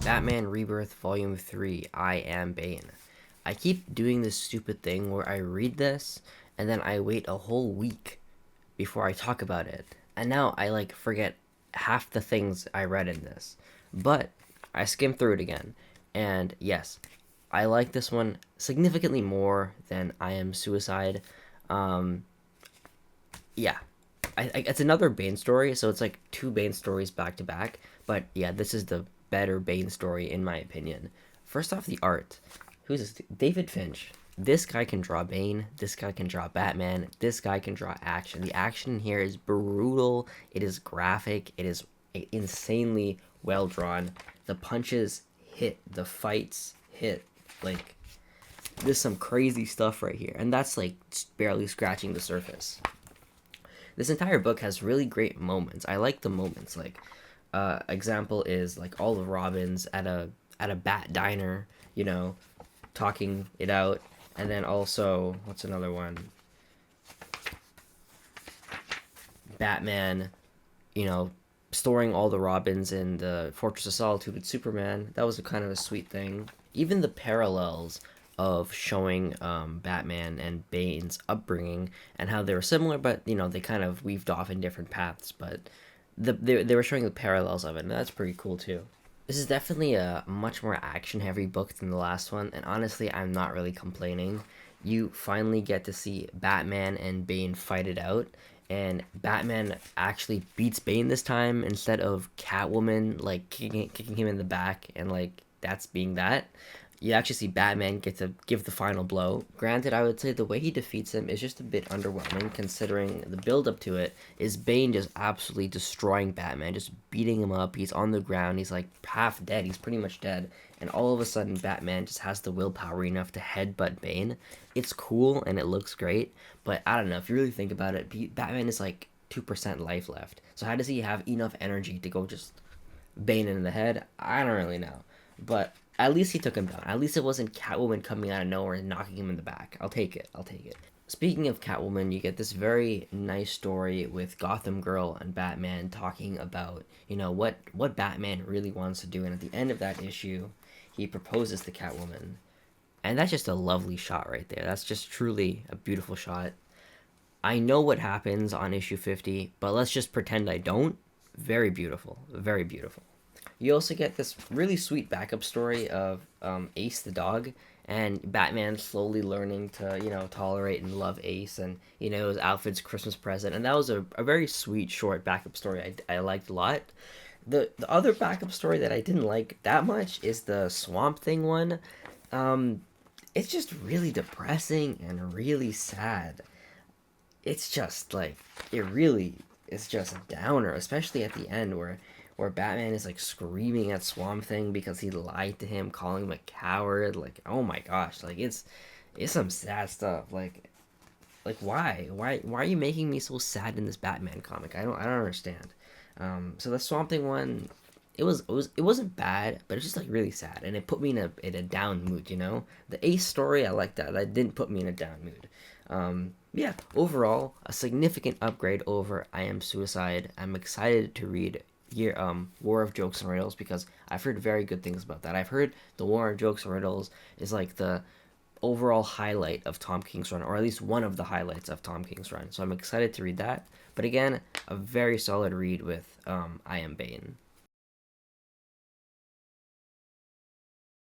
Batman Rebirth Volume 3, I Am Bane. I keep doing this stupid thing where I read this and then I wait a whole week before I talk about it. And now I like forget half the things I read in this. But I skimmed through it again. And yes, I like this one significantly more than I Am Suicide. Um, yeah, it's another Bane story, so it's like two Bane stories back to back. But yeah, this is the better Bane story in my opinion. First off, the art. Who's this? David Finch. This guy can draw Bane. This guy can draw Batman. This guy can draw action. The action here is brutal. It is graphic. It is insanely well drawn. The punches hit. The fights hit. Like, there's some crazy stuff right here, and that's like barely scratching the surface. This entire book has really great moments. I like the moments. Like, example is like all the Robins at a bat diner, talking it out, and then also what's another one? Batman, you know, storing all the Robins in the Fortress of Solitude with Superman. That was a kind of a sweet thing. Even the parallels of showing Batman and Bane's upbringing and how they were similar, but they kind of weaved off in different paths. But they were showing the parallels of it, and that's pretty cool too. This is definitely a much more action heavy book than the last one, and honestly, I'm not really complaining. You finally get to see Batman and Bane fight it out, and Batman actually beats Bane this time instead of Catwoman like kicking him in the back and like that's being that. You actually see Batman get to give the final blow. Granted, I would say the way he defeats him is just a bit underwhelming, considering the build up to it is Bane just absolutely destroying Batman, just beating him up. He's on the ground, he's like half dead, he's pretty much dead, and all of a sudden Batman just has the willpower enough to headbutt Bane. It's cool and it looks great, but I don't know, if you really think about it, Batman is like 2% life left. So how does he have enough energy to go just Bane in the head? I don't really know. But at least he took him down. At least it wasn't Catwoman coming out of nowhere and knocking him in the back. I'll take it. I'll take it. Speaking of Catwoman, you get this very nice story with Gotham Girl and Batman talking about, what Batman really wants to do. And at the end of that issue, he proposes to Catwoman. And that's just a lovely shot right there. That's just truly a beautiful shot. I know what happens on issue 50, but let's just pretend I don't. Very beautiful. Very beautiful. You also get this really sweet backup story of Ace the dog, and Batman slowly learning to, tolerate and love Ace, and, it was Alfred's Christmas present. And that was a very sweet, short backup story I liked a lot. The other backup story that I didn't like that much is the Swamp Thing one. It's just really depressing and really sad. It's just, like, it really is just a downer, especially at the end where Batman is like screaming at Swamp Thing because he lied to him, calling him a coward. Like, oh my gosh, like it's some sad stuff. Like why are you making me so sad in this Batman comic? I don't understand. So the Swamp Thing one, it wasn't bad, but it's just like really sad, and it put me in a down mood. The Ace story, I like that. That didn't put me in a down mood. Yeah, overall, a significant upgrade over I Am Suicide. I'm excited to read War of Jokes and Riddles because I've heard very good things about that. I've heard the War of Jokes and Riddles is like the overall highlight of Tom King's run, or at least one of the highlights of Tom King's run. So I'm excited to read that. But again, a very solid read with I Am Bane.